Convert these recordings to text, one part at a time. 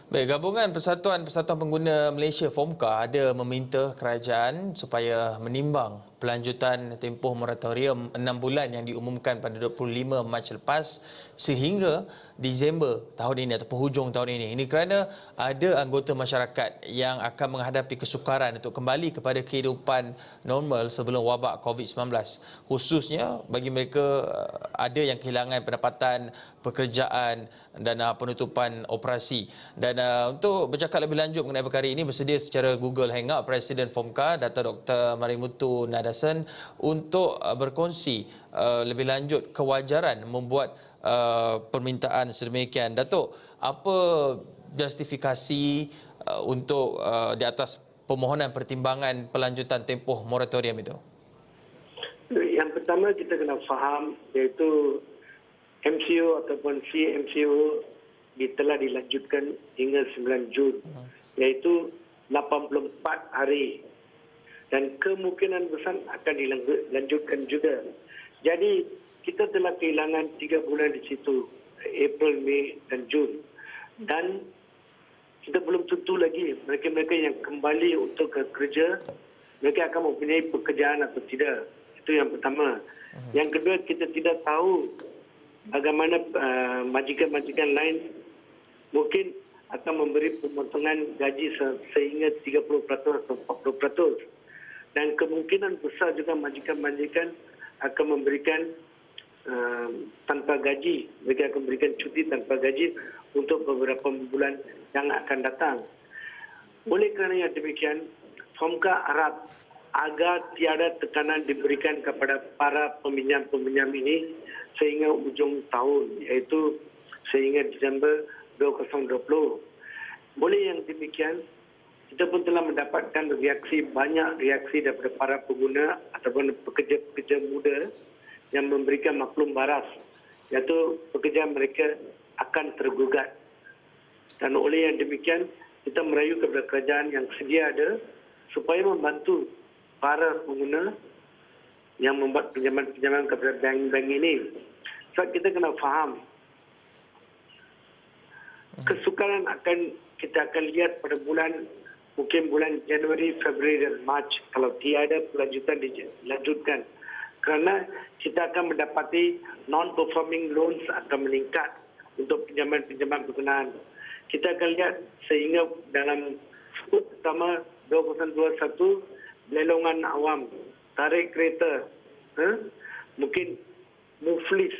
Baik, Gabungan Persatuan Pengguna Malaysia FOMKA ada meminta kerajaan supaya menimbang pelanjutan tempoh moratorium 6 bulan yang diumumkan pada 25 Mac lepas sehingga Disember tahun ini ataupun hujung tahun ini. Ini kerana ada anggota masyarakat yang akan menghadapi kesukaran untuk kembali kepada kehidupan normal sebelum wabak COVID-19. Khususnya bagi mereka ada yang kehilangan pendapatan, pekerjaan dan penutupan operasi. Dan untuk bercakap lebih lanjut mengenai perkara ini, bersedia secara Google Hangout Presiden FOMKA, Dato' Dr. Marimutu Nadasan untuk berkongsi lebih lanjut kewajaran membuat permintaan sedemikian. Datuk, apa justifikasi untuk di atas permohonan pertimbangan pelanjutan tempoh moratorium itu? Yang pertama kita kena faham iaitu MCO ataupun CMCO telah dilanjutkan hingga 9 Jun, iaitu 84 hari dan kemungkinan besar akan dilanjutkan juga. Jadi kita telah kehilangan 3 bulan di situ, April, Mei dan Jun, dan kita belum tentu lagi mereka-mereka yang kembali untuk ke kerja, mereka akan mempunyai pekerjaan atau tidak. Itu yang pertama. Yang kedua, kita tidak tahu bagaimana majikan-majikan lain mungkin akan memberi pemotongan gaji sehingga 30% atau 40%. Dan kemungkinan besar juga majikan-majikan akan memberikan tanpa gaji. Mereka akan memberikan cuti tanpa gaji untuk beberapa bulan yang akan datang. Oleh kerana yang demikian, FOMKA harap agar tiada tekanan diberikan kepada para peminjam-peminjam ini sehingga ujung tahun, iaitu sehingga Disember 2020. Boleh yang demikian, kita pun telah mendapatkan banyak reaksi daripada para pengguna ataupun pekerja-pekerja muda yang memberikan maklum baras, iaitu pekerja mereka akan tergugat. Dan oleh yang demikian, kita merayu kepada kerajaan yang sedia ada supaya membantu para pengguna yang membuat pinjaman-pinjaman kepada bank-bank ini. Sebab kita kena faham, kesukaran kita akan lihat pada mungkin bulan Januari, Februari dan Mac kalau tiada pelanjutan dilanjutkan. Kerana kita akan mendapati non-performing loans akan meningkat untuk pinjaman-pinjaman berkenaan. Kita akan lihat sehingga dalam sebut pertama 2021, belelongan awam, tarik kereta, mungkin muflis,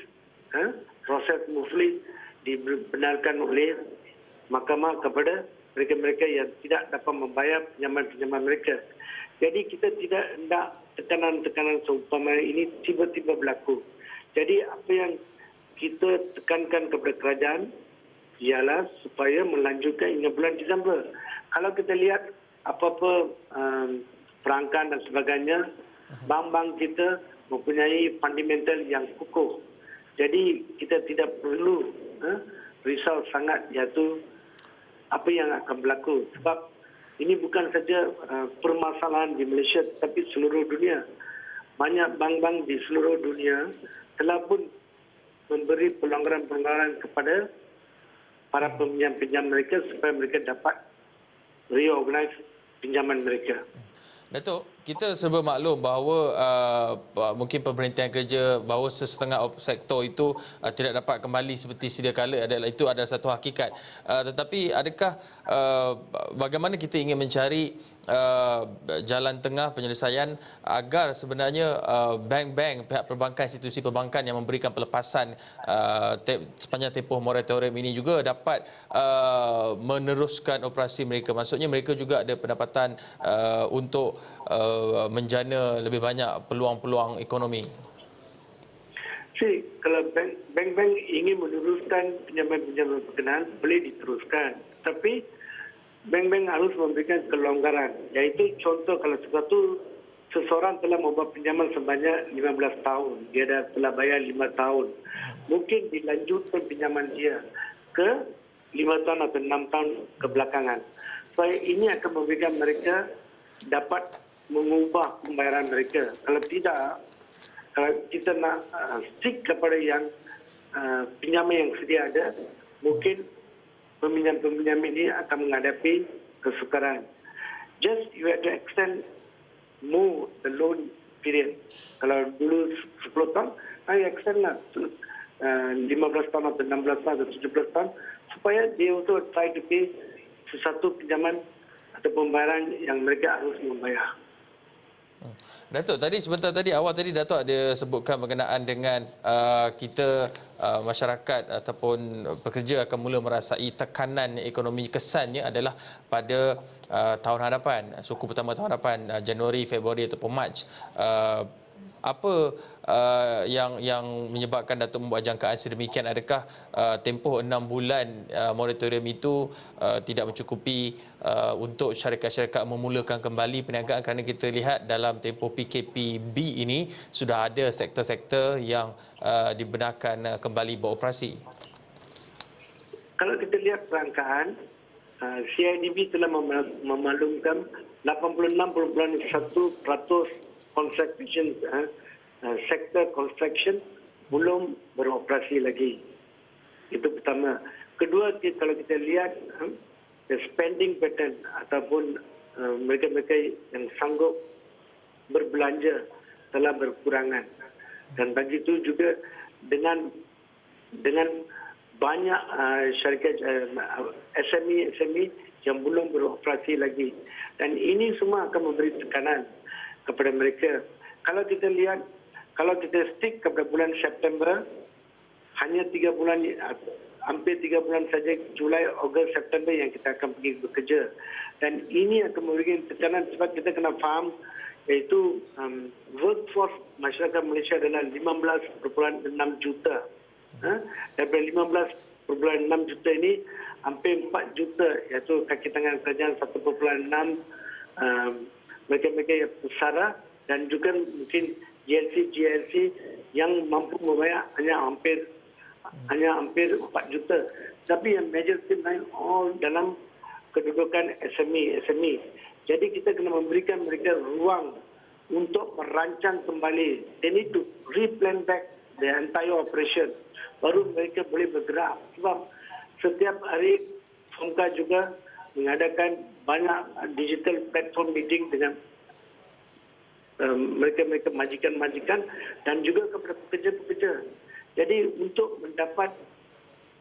proses muflis dibenarkan oleh mahkamah kepada mereka-mereka yang tidak dapat membayar pinjaman-pinjaman mereka. Jadi kita tidak hendak tekanan-tekanan seumpama ini tiba-tiba berlaku. Jadi apa yang kita tekankan kepada kerajaan ialah supaya melanjutkan hingga bulan Disember. Kalau kita lihat apa-apa perangkan dan sebagainya, bank-bank kita mempunyai fundamental yang kukuh. Jadi kita tidak perlu risau sangat iaitu apa yang akan berlaku. Sebab ini bukan saja permasalahan di Malaysia tetapi seluruh dunia. Banyak bank-bank di seluruh dunia telah pun memberi pelonggaran-pelonggaran kepada para peminjam-pinjam mereka supaya mereka dapat reorganize pinjaman mereka. Datuk, kita serba maklum bahawa mungkin pemerintahan kerja bahawa sesetengah sektor itu tidak dapat kembali seperti sedia kala, itu adalah satu hakikat. Tetapi adakah bagaimana kita ingin mencari jalan tengah penyelesaian agar sebenarnya bank-bank, pihak perbankan, institusi perbankan yang memberikan pelepasan sepanjang tempoh moratorium ini juga dapat meneruskan operasi mereka. Maksudnya mereka juga ada pendapatan untuk menjana lebih banyak peluang-peluang ekonomi. Kalau bank-bank ingin meneruskan pinjaman-pinjaman berkenaan, boleh diteruskan. Tapi bank-bank harus memberikan kelonggaran. Iaitu contoh kalau seseorang telah membuat pinjaman sebanyak 15 tahun, dia telah bayar 5 tahun. Mungkin dilanjutkan pinjaman dia ke 5 tahun atau 6 tahun kebelakangan. Supaya ini akan memberikan mereka dapat mengubah pembayaran mereka. Kalau tidak, kalau kita nak stick kepada yang pinjaman yang sedia ada, mungkin peminjam-peminjam ini akan menghadapi kesukaran. Just you have to extend more the loan period. Kalau dulu 10 tahun, I extend lah 15 tahun atau 16 tahun atau 17 tahun supaya dia also try to pay sesuatu pinjaman atau pembayaran yang mereka harus membayar. Datuk, tadi sebentar tadi awal tadi Datuk ada sebutkan berkenaan dengan kita masyarakat ataupun pekerja akan mula merasai tekanan ekonomi. Kesannya adalah pada tahun hadapan, suku pertama tahun hadapan, Januari, Februari ataupun Mac. Apa yang menyebabkan Datuk membuat jangkaan sedemikian? Adakah tempoh 6 bulan moratorium itu tidak mencukupi untuk syarikat-syarikat memulakan kembali perniagaan, kerana kita lihat dalam tempoh PKPB ini sudah ada sektor-sektor yang dibenarkan kembali beroperasi? Kalau kita lihat perangkaan, CIDB telah memaklumkan 86.1% construction, sektor construction belum beroperasi lagi. Itu pertama. Kedua, kalau kita lihat the spending pattern ataupun mereka-mereka yang sanggup berbelanja telah berkurangan. Dan bagi itu juga dengan banyak syarikat SME yang belum beroperasi lagi. Dan ini semua akan memberi tekanan kepada mereka. Kalau kita lihat, kalau kita stick kepada bulan September, hanya 3 bulan, hampir 3 bulan saja, Julai, Ogos, September yang kita akan pergi bekerja. Dan ini akan memberikan tekanan sebab kita kena faham, iaitu workforce masyarakat Malaysia adalah 15.6 juta. Daripada 15.6 juta ini, hampir 4 juta, iaitu kaki tangan kerajaan 1.6, mereka-mereka yang pesara, dan juga mungkin GLC yang mampu membayar hanya hampir 4 juta. Tapi yang majority lain all dalam kedudukan SME. Jadi kita kena memberikan mereka ruang untuk merancang kembali. They need to replan back the entire operation. Baru mereka boleh bergerak. Sebab setiap hari FOMCA juga mengadakan banyak digital platform meeting dengan mereka-mereka majikan-majikan dan juga kepada pekerja-pekerja. Jadi untuk mendapat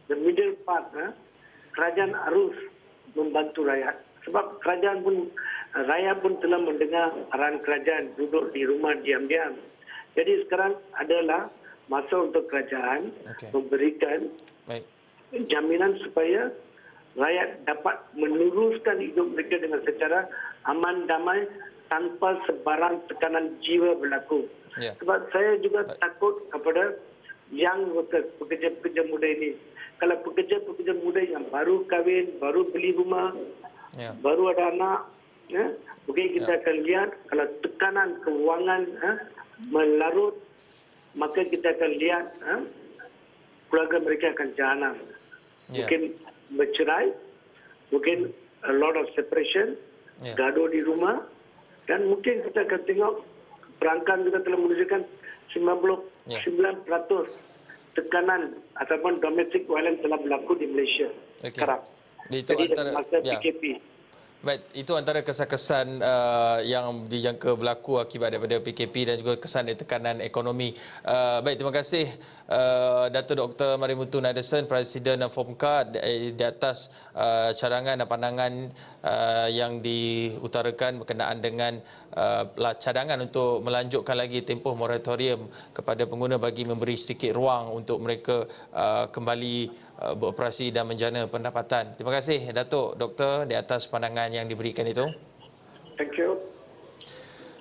the middle part, kerajaan harus membantu rakyat. Sebab rakyat pun telah mendengar arahan kerajaan duduk di rumah diam-diam. Jadi sekarang adalah masa untuk kerajaan memberikan jaminan supaya rakyat dapat meneruskan hidup mereka dengan secara aman, damai, tanpa sebarang tekanan jiwa berlaku. Sebab saya juga takut kepada young workers, pekerja-pekerja muda ini. Kalau pekerja-pekerja muda yang baru kahwin, baru beli rumah, baru ada anak, mungkin kita akan lihat kalau tekanan kewangan melarut, maka kita akan lihat keluarga mereka akan jahanam. Mungkin bercerai, mungkin a lot of separation, gaduh di rumah, dan mungkin kita akan tengok perangkaan juga telah menunjukkan 99% tekanan ataupun domestic violence telah berlaku di Malaysia sekarang. Jadi dalam masa PKP. Baik, itu antara kesan-kesan yang dijangka berlaku akibat daripada PKP dan juga kesan dari tekanan ekonomi. Baik, terima kasih Datuk Dr. Marimutu Nadesan, Presiden FOMCA, di atas cadangan dan pandangan yang diutarakan berkenaan dengan cadangan untuk melanjutkan lagi tempoh moratorium kepada pengguna bagi memberi sedikit ruang untuk mereka kembali beroperasi dan menjana pendapatan. Terima kasih Datuk Doktor di atas pandangan yang diberikan itu. Thank you.